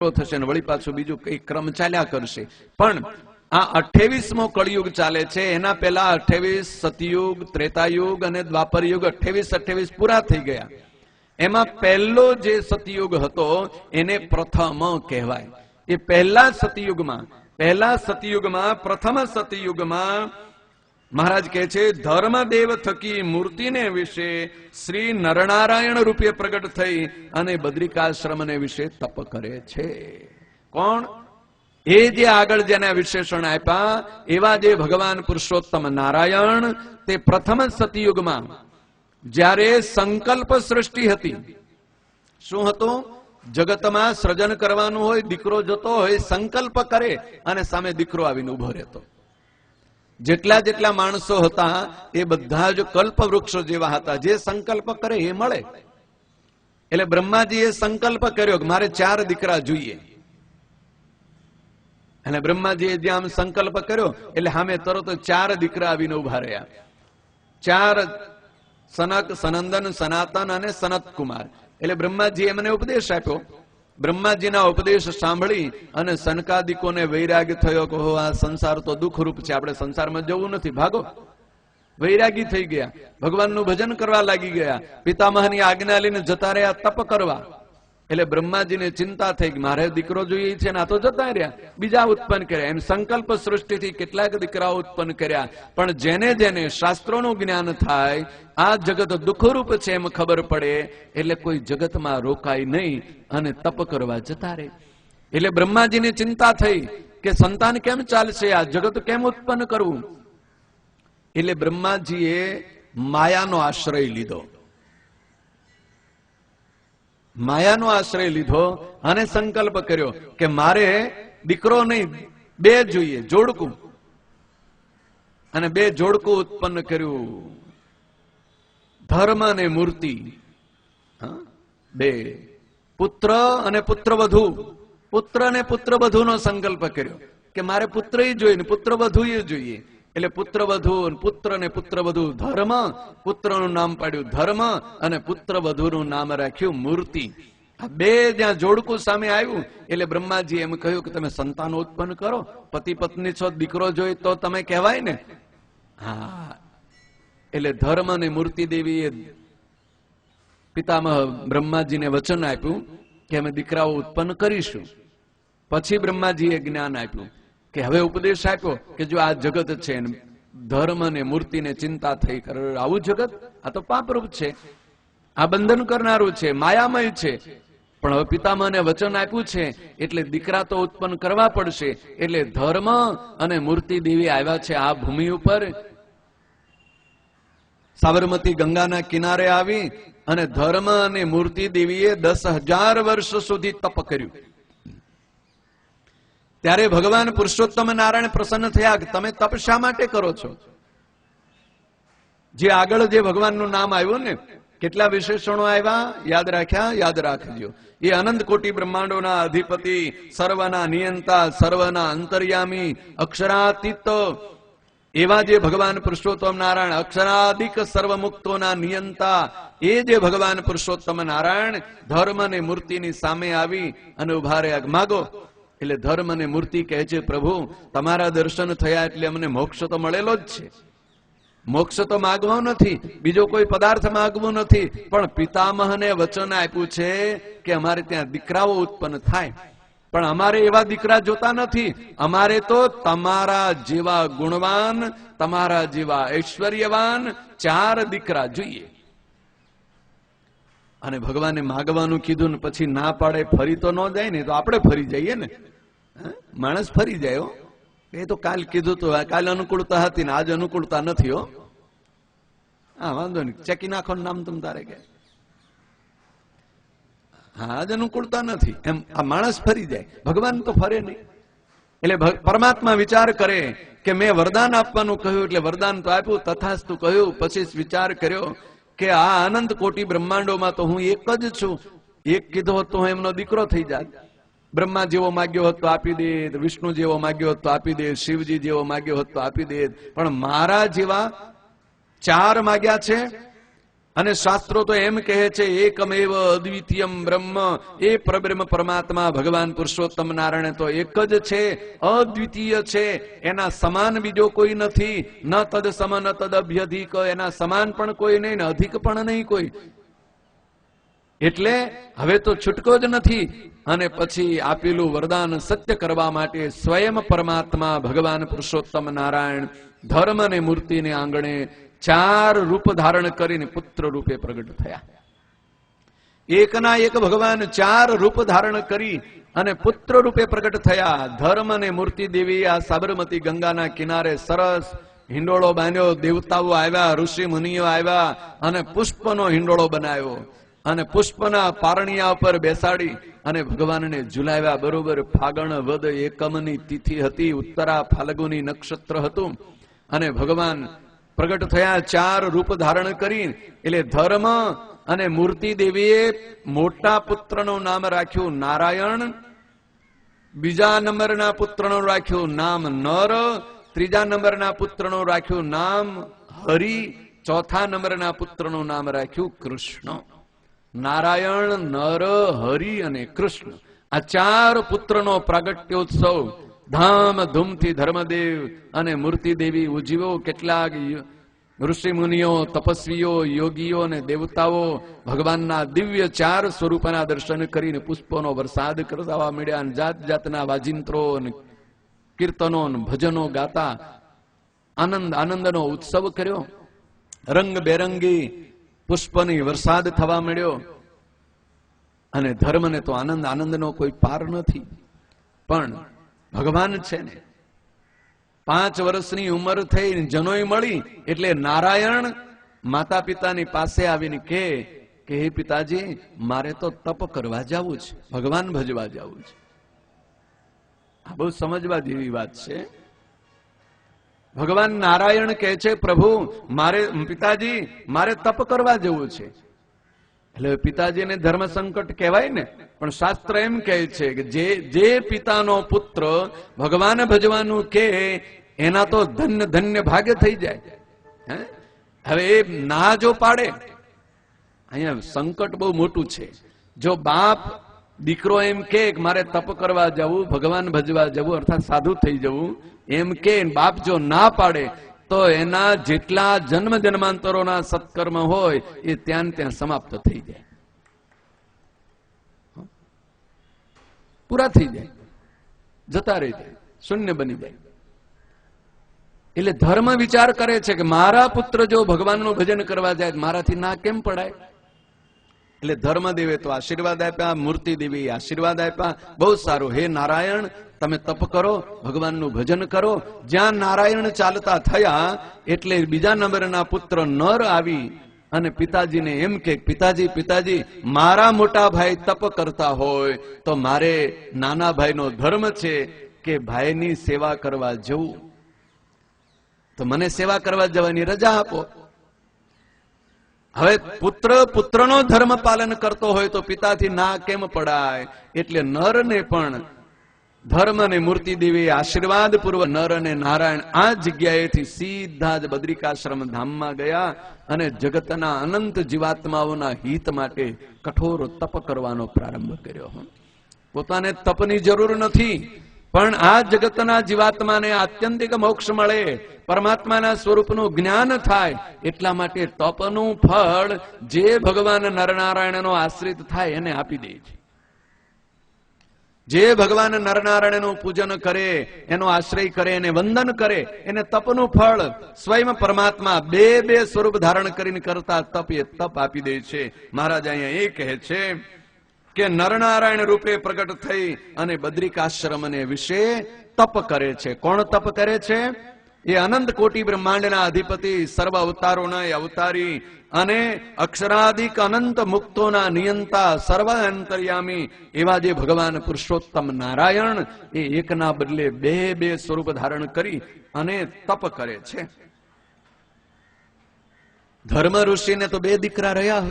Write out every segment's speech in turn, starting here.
થશે ને વળી પાછું બીજું કઈ ક્રમ ચાલ્યા કરશે. પણ આ 28મો કળિયુગ ચાલે છે. એના પહેલા 28 સતયુગ, ત્રેતાયુગ અને દ્વાપર યુગ 28 પૂરા થઈ ગયા. એમાં પહેલો જે સતયુગ હતો એને પ્રથમ કહેવાય. એ પહેલા સતયુગમાં પ્રથમ સતયુગમાં મહારાજ કહે છે, ધર્મદેવ થકી મૂર્તિને વિશે શ્રી નરનારાયણ રૂપે પ્રગટ થઈ અને બદ્રિકાશ્રમને વિશે તપ કરે છે. કોણ? એ જે આગળ જેના વિશેષણ આપ્યા એવા જે ભગવાન પુરુષોત્તમ નારાયણ, તે પ્રથમ સતયુગમાં જ્યારે સંકલ્પ સૃષ્ટિ હતી. શું હતું? જગતમાં સર્જન કરવાનું હોય, દીકરો જતો હોય, સંકલ્પ કરે અને સામે દીકરો આવીને ઉભો રહેતો. જેટલા જેટલા માણસો હતા એ બધા જ કલ્પ વૃક્ષો જેવા હતા. જે સંકલ્પ કરે એ મળે. એટલે બ્રહ્માજીએ સંકલ્પ કર્યો કે મારે 4 દીકરા જોઈએ. અને બ્રહ્માજીએ જ્યાં સંકલ્પ કર્યો એટલે સામે તરત 4 દીકરા આવીને ઉભા રહ્યા. 4: સનક, સનંદન, સનાતન અને સનત કુમાર. એટલે બ્રહ્માજીએ મને ઉપદેશ આપ્યો. બ્રહ્માજીના ઉપદેશ સાંભળી અને સનકાદિકોને વૈરાગ્ય થયો કે આ સંસાર તો દુઃખરૂપ છે, આપણે સંસારમાં જવું નથી, ભાગો. વૈરાગી થઈ ગયા, ભગવાનનું ભજન કરવા લાગી ગયા, પિતામહની આજ્ઞા લઈને જતા રહ્યા તપ કરવા. એટલે બ્રહ્માજીને ચિંતા થઈ કે મારે દીકરો જોઈએ છે ને આ તો જતા રહ્યા, બીજા ઉત્પન્ન કર્યા. એમ સંકલ્પ સૃષ્ટિથી કેટલાક દીકરાઓ ઉત્પન્ન કર્યા. પણ જેને જેને શાસ્ત્રોનું જ્ઞાન થાય, આ જગત દુઃખરૂપ છે એમ ખબર પડે એટલે કોઈ જગતમાં રોકાય નહીં અને તપ કરવા જતા રહે. એટલે બ્રહ્માજીને ચિંતા થઈ કે સંતાન કેમ ચાલશે, આ જગત કેમ ઉત્પન્ન કરવું. એટલે બ્રહ્માજીએ માયાનો આશ્રય લીધો. માયાનો આશ્રય લીધો અને સંકલ્પ કર્યો કે મારે દીકરો નહીં, 2 જોઈએ, જોડકું. અને 2 જોડકું ઉત્પન્ન કર્યું, ધર્મ અને મૂર્તિ. 2 પુત્ર અને પુત્રવધુ. પુત્ર અને પુત્રવધુનો સંકલ્પ કર્યો કે મારે પુત્ર જોઈએ ને પુત્રવધુ જોઈએ. એટલે પુત્રવધુ, પુત્ર ને પુત્રવધુ, ધર્મ, પુત્રનું નામ પાડ્યું ધર્મ અને પુત્રવધુનું નામ રાખ્યું મૂર્તિ. આ 2 જ્યાં જોડકું સામે આવ્યું એટલે બ્રહ્માજી એમ કહ્યું કે તમે સંતાન ઉત્પન્ન કરો. પતિ પત્ની છો, દીકરો જોઈ તો તમે કહેવાય ને. હા, એટલે ધર્મ અને મૂર્તિ દેવીએ પિતામહ બ્રહ્માજીને વચન આપ્યું કે અમે દીકરાઓ ઉત્પન્ન કરીશું. પછી બ્રહ્માજીએ જ્ઞાન આપ્યું કે હવે ઉપદેશ આપ્યો કે જો આ જગત છે, ધર્મ અને મૂર્તિને ચિંતા થઈ કરે, આવું જગત આ તો પાપરૂપ છે, આ બંધન કરનારું છે, માયામય છે. પણ હવે પિતામહને વચન આપ્યું છે એટલે દીકરા તો ઉત્પન્ન કરવા પડશે. એટલે ધર્મ અને મૂર્તિ દેવી આવ્યા છે આ ભૂમિ ઉપર. સાબરમતી ગંગાના કિનારે આવી અને ધર્મ અને મૂર્તિ દેવીએ 10,000 વર્ષ સુધી તપ કર્યું. ત્યારે ભગવાન પુરુષોત્તમ નારાયણ પ્રસન્ન થયા કે તમે તપ શા માટે કરો છો. જે આગળ જે ભગવાનનું નામ આવ્યું ને, કેટલા વિશેષણો આવ્યા યાદ રાખ્યા? યાદ રાખજો. એ અનંત કોટી બ્રહ્માંડોના અધિપતિ, સર્વના નિયંતા, સર્વના અંતર્યામી, અક્ષરાતીત એવા જે ભગવાન પુરુષોત્તમ નારાયણ, અક્ષરાદિક સર્વમુક્તોના નિયંતા, એ જે ભગવાન પુરુષોત્તમ નારાયણ ધર્મ અને મૂર્તિની સામે આવી અને ઉભા રહ્યા. માગો. એટલે ધર્મ અને મૂર્તિ કહે છે, પ્રભુ તમારા દર્શન થયા એટલે અમને મોક્ષ તો મળેલો જ છે. મોક્ષ તો માગવો નથી, બીજો કોઈ પદાર્થ માગવો નથી, પણ પિતામહને વચન આપ્યું છે કે અમારે ત્યાં દીકરાઓ ઉત્પન્ન થાય. પણ અમારે એવા દીકરા જોતા નથી, અમારે તો તમારા જેવા ગુણવાન, તમારા જેવા ઐશ્વર્યવાન 4 દીકરા જોઈએ. અને ભગવાને માગવાનું કીધું ને પછી ના પાડે, ફરી તો ન જાય ને, તો આપણે ફરી જઈએ ને. માણસ ફરી જાય. એ તો કાલ કીધું તો કાલ અનુકૂળતા હતી ને આજ અનુકૂળતા નથી. હા, વાંધો નહીં, ચેકી નાખો નામ તમ તારે કે. હા, આજ અનુકૂળતા નથી એમ આ માણસ ફરી જાય, ભગવાન તો ફરે નહીં. એટલે પરમાત્મા વિચાર કરે કે મેં વરદાન આપવાનું કહ્યું એટલે વરદાન તો આપ્યું, તથાસ્તુ કહ્યું. પછી વિચાર કર્યો કે આ અનંત કોટી બ્રહ્માંડોમાં તો હું એક જ છું. એક કીધો હોત તો હું એમનો દીકરો થઈ જાત. બ્રહ્મા જેવો માગ્યો હોત તો આપી દે, વિષ્ણુ જેવો માગ્યો હોત તો આપી દે, શિવજી જેવો માગ્યો હોત તો આપી દે. પણ મારા જેવા 4 માગ્યા છે અને શાસ્ત્રો તો એમ કહે છે એકમેવ અદ્વિતીયમ બ્રહ્મ, એ પરબ્રહ્મ પરમાત્મા ભગવાન પુરુષોત્તમ નારાયણ તો એક જ છે, અદ્વિતીય છે, એના સમાન બીજો કોઈ નથી. ન તદ સમ ન તદ અભ્યધિક, એના સમાન પણ કોઈ નહીં ને અધિક પણ નહીં કોઈ. એટલે હવે તો છૂટકો જ નથી. અને પછી આપેલું વરદાન સત્ય કરવા માટે સ્વયં પરમાત્મા ભગવાન પુરુષોત્તમ નારાયણ ધર્મ અને મૂર્તિને આંગણે 4 રૂપ ધારણ કરીને પુત્ર રૂપે પ્રગટ થયા. એકના એક ભગવાન 4 રૂપ ધારણ કરી અને પુત્ર રૂપે પ્રગટ થયા. ધર્મ અને મૂર્તિ દેવી આ સાબરમતી ગંગાના કિનારે સરસ હિંડોળો બાંધ્યો. દેવતાઓ આવ્યા, ઋષિ મુનિઓ આવ્યા અને પુષ્પનો હિંડોળો બનાવ્યો અને પુષ્પના પારણિયા ઉપર બેસાડી અને ભગવાનને ઝુલાવ્યા. બરોબર ફાગણ વદ એકમની તિથિ હતી, ઉત્તરા ફાલ્ગુની નક્ષત્ર હતું અને ભગવાન પ્રગટ થયા 4 રૂપ ધારણ કરી. એટલે ધર્મ અને મૂર્તિ દેવીએ મોટા પુત્રનું નામ રાખ્યું નારાયણ, બીજા નંબરના પુત્રનું રાખ્યું નામ નર, ત્રીજા નંબરના પુત્રનું રાખ્યું નામ હરિ, ચોથા નંબરના પુત્રનું નામ રાખ્યું કૃષ્ણ. નારાયણ, નર, હરિ અને કૃષ્ણ, આ 4 પુત્રનો પ્રાગટ્યોત્સવ ધામધૂમથી ધર્મદેવ અને મૂર્તિ દેવી ઉજવ્યો. કેટલાક ઋષિ મુનિઓ, તપસ્વીઓ, યોગીઓ અને દેવતાઓ ભગવાનના દિવ્ય 4 સ્વરૂપના દર્શન કરીને પુષ્પોનો વરસાદ કરતા મળ્યા અને જાત જાતના વાજિંત્રો અને કીર્તનો અને ભજનો ગાતા આનંદનો ઉત્સવ કર્યો. રંગબેરંગી પુષ્પની વરસાદ થવા મળ્યો અને ધર્મને તો આનંદનો કોઈ પાર નથી. પણ ભગવાન છે ને, 5 વર્ષની ઉંમર થઈ જનોઈ મળી એટલે નારાયણ માતા પિતાની પાસે આવીને કે હે પિતાજી, મારે તો તપ કરવા જવું છે, ભગવાન ભજવા જવું છે. આ બહુ સમજવા જેવી વાત છે. ભગવાન નારાયણ કહે છે પ્રભુ પિતાજી મારે તપ કરવા જવું છે. એટલે પિતાજીને ધર્મ સંકટ કહેવાય ને, પણ શાસ્ત્ર એમ કહે છે કે જે પિતાનો પુત્ર ભગવાન ભજવાનું કે એના તો ધન્ય ધન્ય ભાગ્ય થઈ જાય. હવે એ ના જો પાડે, અહીંયા સંકટ બહુ મોટું છે. જો બાપ દીકરો એમ કે મારે તપ કરવા જવું, ભગવાન ભજવા જવું, અર્થાત સાધુ થઈ જવું એમ કે બાપ જો ના પાડે તો એના જેટલા જન્મ જન્માંતરોના સત્કર્મ હોય એ ત્યાં સમાપ્ત થઈ જાય, પૂરા થઈ જાય, જતા રહી જાય, શૂન્ય બની જાય. એટલે ધર્મ વિચાર કરે છે કે મારા પુત્ર જો ભગવાનનું ભજન કરવા જાય મારાથી ના કેમ પડાય. એટલે ધર્મદેવે તો આશીર્વાદ આપ્યા, મૂર્તિ દેવી આશીર્વાદ આપ્યા. બહુ સારું, હે નારાયણ તમે તપ કરો, ભગવાનનું ભજન કરો. જ્યાં નારાયણ ચાલતા થયા એટલે બીજા નંબરના પુત્ર નર આવી અને પિતાજીને એમ કે પિતાજી મારા મોટા ભાઈ તપ કરતા હોય તો મારે નાના ભાઈનો ધર્મ છે કે ભાઈની સેવા કરવા જવું, તો મને સેવા કરવા જવાની રજા આપો. હવે પુત્રનો ધર્મ પાલન કરતો હોય તો પિતાથી ના કેમ પડાય. એટલે નરને પણ ધર્મ અને મૂર્તિ દેવી આશીર્વાદ પૂર્વ નર અને નારાયણ આ જગ્યાએથી સીધા જ બદ્રિકાશ્રમ ધામમાં ગયા અને જગતના અનંત જીવાત્માઓના હિત માટે કઠોર તપ કરવાનો પ્રારંભ કર્યો. પોતાને તપની જરૂર નથી, પણ આ જગતના જીવાત્માને આત્યંતિક મોક્ષ મળે, પરમાત્માના સ્વરૂપનું જ્ઞાન થાય, એટલા માટે તપનું ફળ જે ભગવાન નરનારાયણનો આશ્રિત થાય એને આપી દે છે. જે ભગવાન નરનારાયણનું પૂજન કરે, એનો આશ્રય કરે, એને વંદન કરે, એને તપનું ફળ સ્વયં પરમાત્મા બે સ્વરૂપ ધારણ કરીને કરતા તપ એ તપ આપી દે છે. મહારાજ અહીંયા એ કહે છે કે નરનારાયણ રૂપે પ્રગટ થઈ અને બદ્રિકાશ્રમને વિશે તપ કરે છે. કોણ તપ કરે છે? એ અનંત કોટી બ્રહ્માંડના અધિપતિ, સર્વ અવતારોના અવતારી અને અક્ષરાધિક અનંત મુક્તોના નિયંતા, સર્વ અંતર્યામી એવા જે ભગવાન પુરુષોત્તમ નારાયણ એ એકના બદલે બે સ્વરૂપ ધારણ કરી અને તપ કરે છે. ધર્મ ઋષિને તો 2 દીકરા રહ્યા,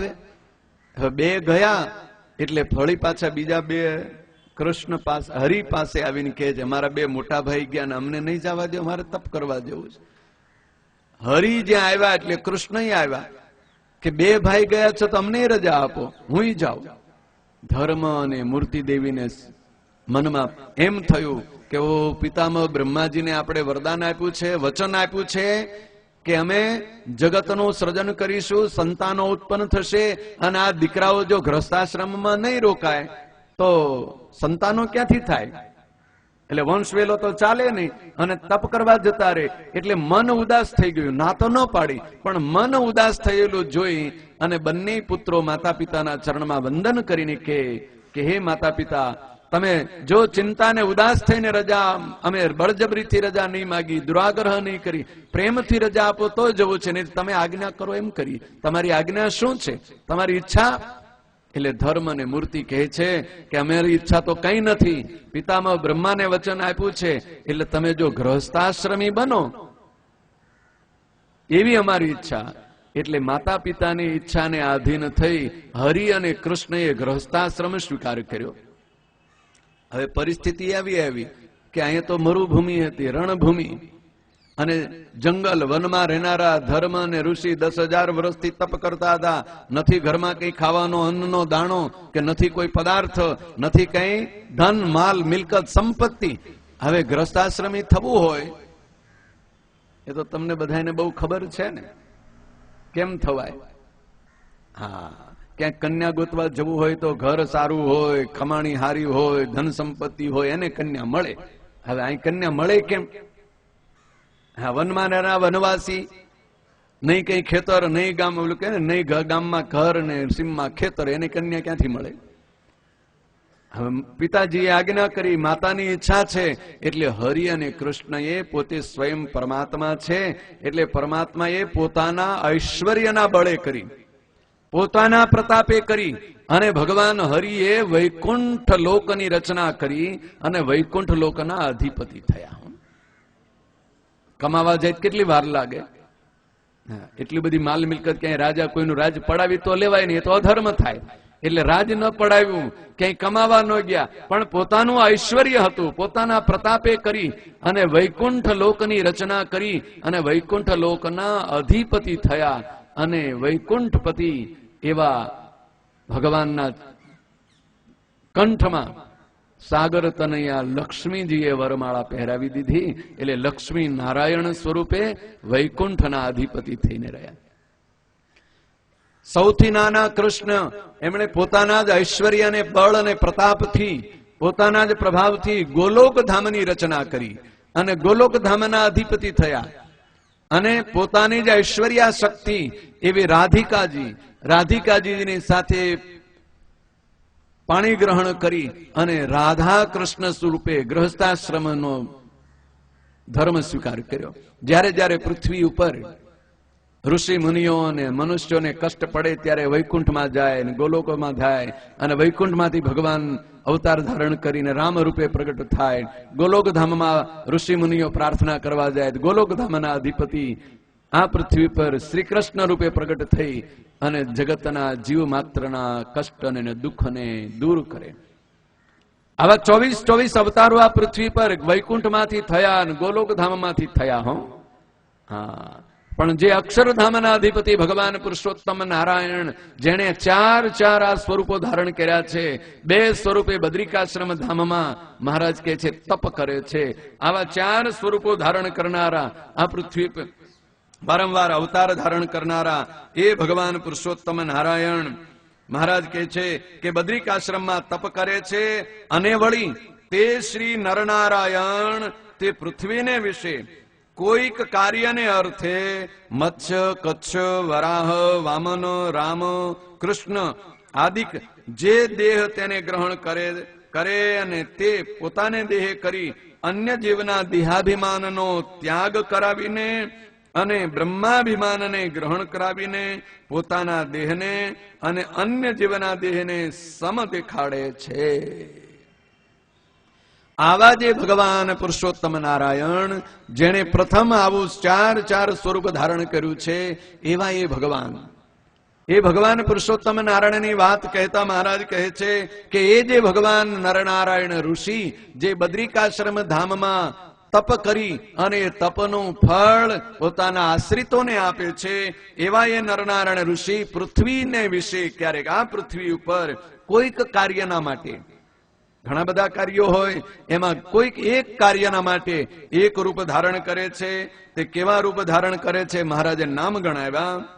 હવે 2 ગયા એટલે ફળી પાછા બીજા 2 કૃષ્ણ પાસે, હરિ પાસે આવીને કહે છે અમારા 2 મોટા ભાઈ ગયા ને અમને નહીં જવા દો, અમારે તપ કરવા જવું છે. હરિ જ્યાં આવ્યા એટલે કૃષ્ણ આવ્યા. કે બે ભાઈ ગયા છો તો અમને રજા આપો, હું જાઉં. ધર્મ અને મૂર્તિ દેવીને મનમાં એમ થયું કે ઓ પિતામહ બ્રહ્માજીને આપણે વરદાન આપ્યું છે, વચન આપ્યું છે કે અમે જગતનું સર્જન કરીશું, સંતાનો ઉત્પન્ન થશે, અને આ દીકરાઓ જો ગૃહસ્થાશ્રમમાં નહીં રોકાય તો સંતાનો ક્યાંથી થાય? એટલે વંશ વેલો તો ચાલે નહીં, અને તપ કરવા જતા રહે. એટલે મન ઉદાસ થઈ ગયું. ના તો ન પાડી, પણ મન ઉદાસ થયેલું જોઈ અને બંને પુત્રો માતા પિતાના ચરણમાં વંદન કરીને કે હે માતા પિતા, તમે જો ચિંતાને ઉદાસ થઈને રજા, અમે બળજબરીથી રજા નહીં માગી, દુરાગ્રહ નહીં કરી, પ્રેમથી રજા આપો તો જવું છે, નહીં તમે આજ્ઞા કરો એમ કરી. તમારી આજ્ઞા શું છે? તમારી ઈચ્છા? એટલે ધર્મ અને મૂર્તિ કહે છે કે અમારી ઈચ્છા તો કઈ નથી, પિતામહ બ્રહ્માને વચન આપ્યું છે, એટલે તમે જો ગૃહસ્થાશ્રમી બનો એવી અમારી ઈચ્છા. એટલે માતા પિતાની ઈચ્છાને આધીન થઈ હરિ અને કૃષ્ણએ ગૃહસ્થાશ્રમ સ્વીકાર કર્યો. હવે પરિસ્થિતિ આવી કે અહીંયા તો મરુભૂમિ હતી, રણભૂમિ, અને જંગલ વનમાં રહેનારા ધર્મ અને ઋષિ 10,000 વર્ષથી તપ કરતા હતા. નથી ઘરમાં કઈ ખાવાનો અન્નનો દાણો, કે નથી કોઈ પદાર્થ, નથી કઈ ધન માલ મિલકત સંપત્તિ. હવે ગ્રસ્તાશ્રમી થવું હોય એ તો તમને બધાને બહુ ખબર છે ને કેમ થવાય. હા, ક્યાંક કન્યા ગોતવા જવું હોય તો ઘર સારું હોય, કમાણી હારી હોય, ધન સંપત્તિ હોય, એને કન્યા મળે. હવે અહીં કન્યા મળે કેમ? હા, વનમાં રહેનારા વનવાસી, નહીં કઈ ખેતર, નહીં ગામ, ઓલું કે ને નહીં ગામમાં ઘર ને સીમમાં ખેતર, એને કન્યા ક્યાંથી મળે? હવે પિતાજીએ આજ્ઞા કરી, માતાની ઈચ્છા છે, એટલે હરિ અને કૃષ્ણએ પોતે સ્વયં પરમાત્મા છે, એટલે પરમાત્માએ પોતાના ઐશ્વર્યના બળે કરી, પોતાના પ્રતાપે કરી, અને ભગવાન હરિએ વૈકુંઠ લોકની રચના કરી અને વૈકુંઠ લોકના અધિપતિ થયા. કમાવા જાય કેટલી વાર લાગે? એટલી બધી માલ મિલકત ક્યાંય રાજા કોઈનું રાજ પડાવી તો લેવાય નહીં, એ તો અધર્મ થાય. એટલે રાજ ન પડાવ્યું, ક્યાંય કમાવા ન ગયા, પણ પોતાનું ઐશ્વર્ય હતું, પોતાના પ્રતાપે કરી અને વૈકુંઠ લોકની રચના કરી અને વૈકુંઠ લોકના અધિપતિ થયા. અને વૈકુંઠપતિ એવા ભગવાનના કંઠમાં સાગર તનયા લક્ષ્મીજીએ વરમાળા પહેરાવી દીધી. એટલે લક્ષ્મી નારાયણ સ્વરૂપે વૈકુંઠના અધિપતિ થઈને રહ્યા. સૌથી નાના કૃષ્ણ, એમણે પોતાના જ ઐશ્વર્ય અને બળ અને પ્રતાપથી, પોતાના જ પ્રભાવથી ગોલોક ધામની રચના કરી અને ગોલોક ધામના અધિપતિ થયા. અને પોતાની જ ઐશ્વર્ય શક્તિ એવી રાધિકાજીની સાથે પાણી ગ્રહણ કરી અને રાધા કૃષ્ણ સ્વરૂપે ગૃહસ્થાશ્રમનો ધર્મ સ્વીકાર કર્યો. જ્યારે જ્યારે પૃથ્વી ઉપર ઋષિ મુનિઓ અને મનુષ્યોને કષ્ટ પડે ત્યારે વૈકુંઠમાં જાય, ગોલોકમાં જાય, અને વૈકુંઠમાંથી ભગવાન અવતાર ધારણ કરીને રામ રૂપે પ્રગટ થાય. ગોલોકધામમાં ઋષિ મુનિઓ પ્રાર્થના કરવા જાય, ગોલોકધામના અધિપતિ આ પૃથ્વી પર શ્રી કૃષ્ણ રૂપે પ્રગટ થઈ અને જગતના જીવ માત્રના કષ્ટ અને દુઃખને દૂર કરે. આવા 24 અવતારો આ પૃથ્વી પર વૈકુંઠમાંથી થયા અને ગોલોકધામમાંથી થયા. હા, પણ જે અક્ષરધામના અધિપતિ ભગવાન પુરુષોત્તમ નારાયણ, જેણે 4 આ સ્વરૂપો ધારણ કર્યા છે, 2 સ્વરૂપે બદ્રિકાશ્રમ ધામમાં મહારાજ કહે છે તપ કરે છે. આવા 4 સ્વરૂપો ધારણ કરનારા, આ પૃથ્વી પર વારંવાર અવતાર ધારણ કરનારા એ ભગવાન પુરુષોત્તમ નારાયણ મહારાજ કહે છે કે બદ્રિકાશ્રમમાં તપ કરે છે. અને વળી તે શ્રી નરનારાયણ તે પૃથ્વીને વિશે કોઈક કાર્યને અર્થે મત્સ્ય, કચ્છ, વરાહ, વામન, રામ, કૃષ્ણ આદિક જે દેહ તેને ગ્રહણ કરે અને તે પોતાને દેહ કરી અન્ય જીવના દેહાભિમાનનો ત્યાગ કરાવીને અને બ્રહ્માભિમાનને ગ્રહણ કરાવીને પોતાના દેહને અને અન્ય જીવના દેહને સમ દેખાડે છે. આવા જે ભગવાન પુરુષોત્તમ નારાયણ, જેણે પ્રથમ આવું 4 સ્વરૂપ ધારણ કર્યું છે, એવા એ ભગવાન પુરુષોત્તમ નારાયણની વાત કહેતા મહારાજ કહે છે કે એ જે ભગવાન નરનારાયણ ઋષિ જે બદ્રિકાશ્રમ ધામમાં તપ કરી અને એ તપનું ફળ પોતાના આશ્રિતોને આપે છે. એવા એ નરનારાયણ ઋષિ પૃથ્વીને વિશે ક્યારેક આ પૃથ્વી ઉપર કોઈક કાર્યના માટે, ઘણા બધા કાર્યો હોય, એમાં કોઈક એક કાર્યના માટે એક રૂપ ધારણ કરે છે. તે કેવા રૂપ ધારણ કરે છે? મહારાજે નામ ગણાવ્યા.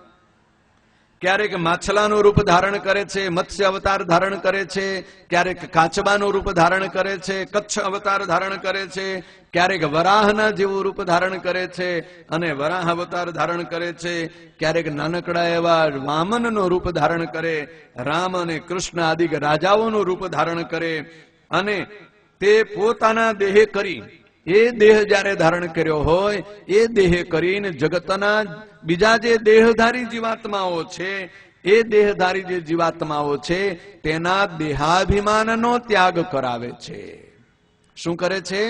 ક્યારેક માછલાનું રૂપ ધારણ કરે છે, મત્સ્ય અવતાર ધારણ કરે છે. ક્યારેક કાચબાનું રૂપ ધારણ કરે છે, કચ્છ અવતાર ધારણ કરે છે. ક્યારેક વરાહના જેવું રૂપ ધારણ કરે છે અને વરાહ અવતાર ધારણ કરે છે. ક્યારેક નાનકડા એવા વામનનું રૂપ ધારણ કરે, રામ અને કૃષ્ણ આદિ રાજાઓનું રૂપ ધારણ કરે. અને તે પોતાના દેહે કરી, એ દેહ જ્યારે ધારણ કર્યો હોય એ દેહ કરીને જગતના બીજા જે દેહધારી જીવાત્માઓ છે, એ દેહધારી જે જીવાત્માઓ છે તેના દેહાભિમાનનો ત્યાગ કરાવે છે. શું કરે છે?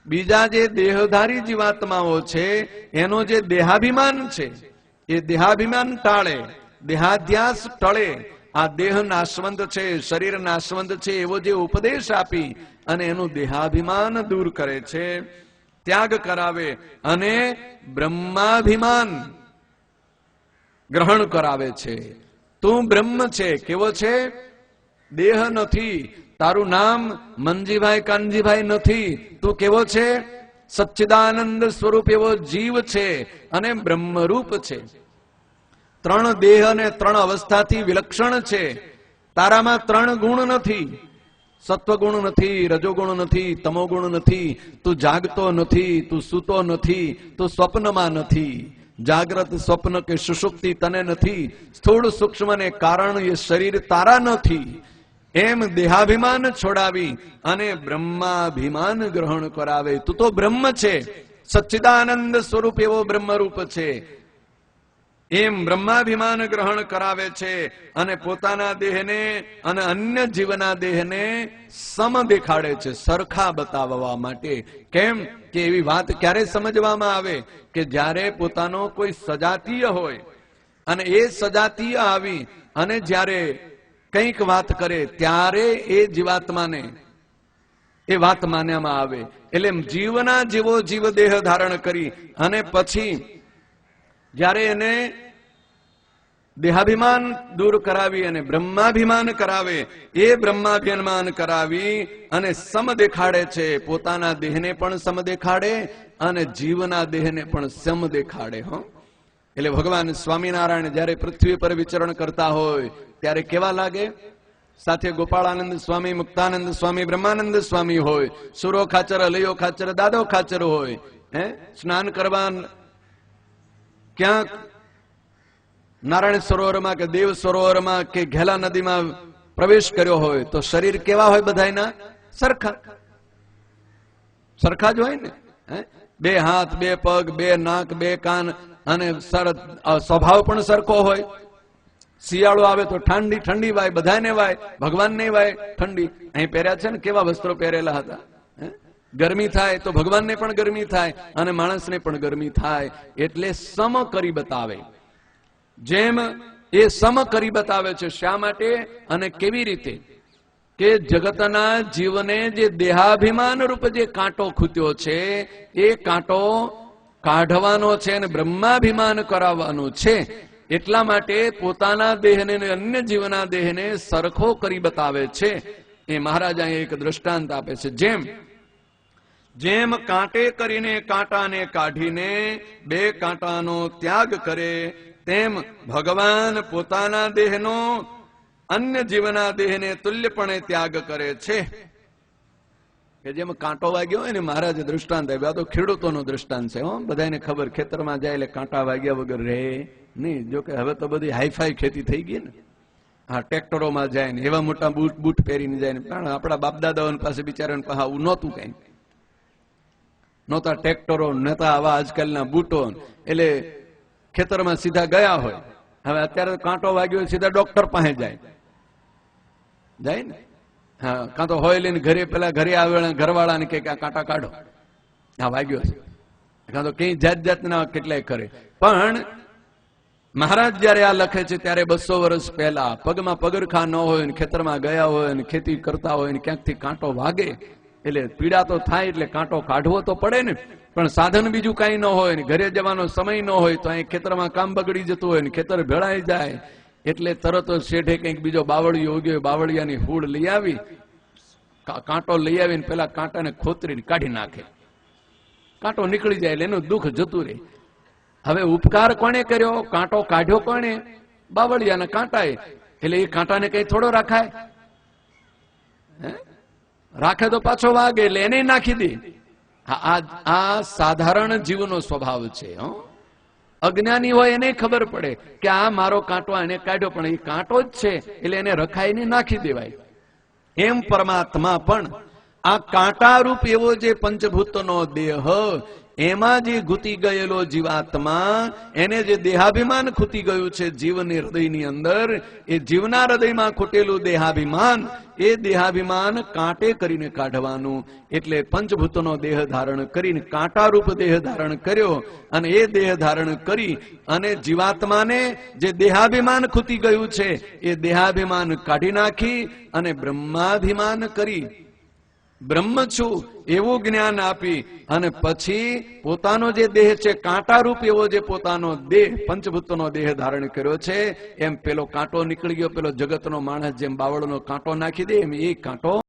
બીજા જે દેહધારી જીવાત્માઓ છે એનો જે દેહાભિમાન છે એ દેહાભિમાન ટાળે, દેહાધ્યાસ ટળે. આ દેહ નાશવંત છે, શરીર નાશવંત છે એવો જે ઉપદેશ આપી અને એનું દેહાભિમાન દૂર કરે છે, ત્યાગ કરાવે અને બ્રહ્માભિમાન ગ્રહણ કરાવે છે. તું બ્રહ્મ છે. કેવો છે? દેહ નથી. તારું નામ મંજીભાઈ કાનજીભાઈ નથી. તું કેવો છે? સચ્ચિદાનંદ સ્વરૂપ એવો જીવ છે અને બ્રહ્મરૂપ છે. 3 દેહ અને 3 અવસ્થાથી વિલક્ષણ છે. તારામાં 3 ગુણ નથી. સત્વગુણ નથી, રજોગુણ નથી, તમોગુણ નથી. તું જાગતો નથી, તું સૂતો નથી, તું સ્વપ્નમાં નથી. જાગ્રત, સ્વપ્ન કે સુષુપ્તિ તને નથી. સ્થૂળ સૂક્ષ્મ ને કારણ એ શરીર તારા નથી. એમ દેહાભિમાન છોડાવી અને બ્રહ્માભિમાન ગ્રહણ કરાવે. તું તો બ્રહ્મ છે, સચ્ચિદાનંદ સ્વરૂપ એવો બ્રહ્મરૂપ છે. એમ બ્રહ્માભિમાન ગ્રહણ કરાવે છે અને પોતાના દેહને અને અન્ય જીવના દેહને સમ દેખાડે છે, સરખા બતાવવા માટે. કેમ કે એવી વાત ક્યારે સમજવામાં આવે કે જ્યારે પોતાનો કોઈ સજાતીય હોય અને એ સજાતીય આવી અને જ્યારે કંઈક વાત કરે ત્યારે એ જીવાત્માને એ વાત માન્યામાં આવે. એટલે જીવના જેવો જીવ દેહ ધારણ કરી અને પછી જ્યારે એને દેહાભિમાન દૂર કરાવી અને બ્રહ્માભિમાન કરાવે, એ બ્રહ્માભિમાન કરાવી અને સમ દેખાડે છે. પોતાના દેહને પણ સમ દેખાડે અને જીવના દેહને પણ સમ દેખાડે. એટલે ભગવાન સ્વામિનારાયણ જ્યારે પૃથ્વી પર વિચરણ કરતા હોય ત્યારે કેવા લાગે? સાથે ગોપાળાનંદ સ્વામી, મુક્તાનંદ સ્વામી, બ્રહ્માનંદ સ્વામી હોય, સુરો ખાચર, અલૈયો ખાચર, દાદો ખાચર હોય. સ્નાન કરવા ક્યાંક નારાયણ સરોવરમાં કે દેવ સરોવરમાં કે ઘેલા નદીમાં પ્રવેશ કર્યો હોય તો શરીર કેવા હોય? બધાયના સરખા સરખા જ હોય ને. 2 હાથ, 2 પગ, 2 નાક, 2 કાન અને સ્વભાવ પણ સરખો હોય. શિયાળો આવે તો ઠંડી વાય, બધાને વાય, ભગવાનને વાય ઠંડી. અહીં પહેર્યા છે ને કેવા વસ્ત્રો પહેરેલા હતા. ગરમી થાય તો ભગવાનને પણ ગરમી થાય અને માણસને પણ ગરમી થાય. એટલે સમ કરી બતાવે. જેમ એ સમ કરી બતાવે છે. શા માટે અને કેવી રીતે? કે જગતના જીવને જે દેહાભિમાન રૂપ જે કાંટો ખૂત્યો છે એ કાંટો કાઢવાનો છે અને બ્રહ્માભિમાન કરાવવાનું છે. એટલા માટે પોતાના દેહને અન્ય જીવના દેહને સરખો કરી બતાવે છે. એ મહારાજ અહીં એક દ્રષ્ટાંત આપે છે. જેમ કાંટે કરીને કાંટાને કાઢીને 2 કાંટાનો ત્યાગ કરે, તેમ ભગવાન પોતાના દેહનો અન્ય જીવના દેહને તુલ્યપણે ત્યાગ કરે છે. કે જેમ કાંટો વાગ્યો હોય ને, મહારાજે દૃષ્ટાંત આપ્યા. તો ખેડૂતોનો દૃષ્ટાંત છે. બધાને ખબર, ખેતરમાં જાય એટલે કાંટા વાગ્યા વગર રહે નહીં. જો કે હવે તો બધી હાઈફાઈ ખેતી થઈ ગઈ ને. હા, ટ્રેક્ટરોમાં જાય ને એવા મોટા બૂટ પહેરીને જાય ને. પણ આપણા બાપદાદાઓ પાસે બિચારાને પાસે આવું નહોતું, કઈ નહોતા ટ્રેક્ટરો, નહોતા આવા આજકાલના બૂટો. એટલે ખેતરમાં સીધા ગયા હોય. હવે અત્યારે કાંટો વાગ્યો સીધા ડોક્ટર પાસે જાય ને. હા, કાં તો હોય લઈને ઘરે આવે ઘરવાળાને કે કાંટા કાઢો, હા વાગ્યો છે. કાં તો કઈ જાતના કેટલાય કરે. પણ મહારાજ જયારે આ લખે છે ત્યારે 200 વર્ષ પહેલા પગમાં પગરખા ન હોય ને ખેતરમાં ગયા હોય ને ખેતી કરતા હોય ને ક્યાંકથી કાંટો વાગે એટલે પીડા તો થાય એટલે કાંટો કાઢવો તો પડે ને. પણ સાધન બીજું કઈ ન હોય ને ઘરે જવાનો સમય ન હોય તો અહીં ખેતરમાં કામ બગડી જતું હોય ને ખેતર ભેળાઈ જાય એટલે તરત જ શેઠે કંઈક બીજો બાવળિયો ઉગ્યો, બાવળિયાની હૂડ લઈ આવી, કાંટો લઈ આવીને પેલા કાંટાને ખોતરીને કાઢી નાખે, કાંટો નીકળી જાય એટલે એનું દુઃખ જતું રહે. હવે ઉપકાર કોણે કર્યો? કાંટો કાઢ્યો કોણે? બાવળિયાના કાંટાએ. એટલે એ કાંટાને કઈ થોડો રાખાય? રાખે તો પાછો વાગે એટલે એને નાખી દે. આ સાધારણ જીવનો સ્વભાવ છે. અજ્ઞાની હોય એને ખબર પડે કે આ મારો કાંટો એને કાઢ્યો, પણ એ કાંટો જ છે એટલે એને રખાઈને નાખી દેવાય. એમ પરમાત્મા પણ આ કાંટારૂપ એવો જે પંચભૂતનો દેહ, એમાં જે ઘૂતી ગયેલો જીવાત્મા, એને જે દેહાભિમાન ખૂતી ગયું છે જીવની હૃદયની અંદર, એ જીવના હૃદયમાં ખૂટેલું દેહાભિમાન, એ દેહાભિમાન કાંટે કરીને કાઢવાનું. એટલે પંચભૂતનો દેહ ધારણ કરીને કાંટારૂપ દેહ ધારણ કર્યો, અને એ દેહ ધારણ કરી અને જીવાત્માને જે દેહાભિમાન ખૂતી ગયું છે એ દેહાભિમાન કાઢી નાખી અને બ્રહ્માભિમાન કરી બ્રહ્મ છું એવું જ્ઞાન આપી અને પછી પોતાનો જે દેહ છે કાંટારૂપ એવો જે પોતાનો દેહ પંચભૂતનો દેહ ધારણ કર્યો છે, એમ પેલો કાંટો નીકળી ગયો, પેલો જગતનો માણસ જેમ બાવળનો કાંટો નાખી દે એમ એ કાંટો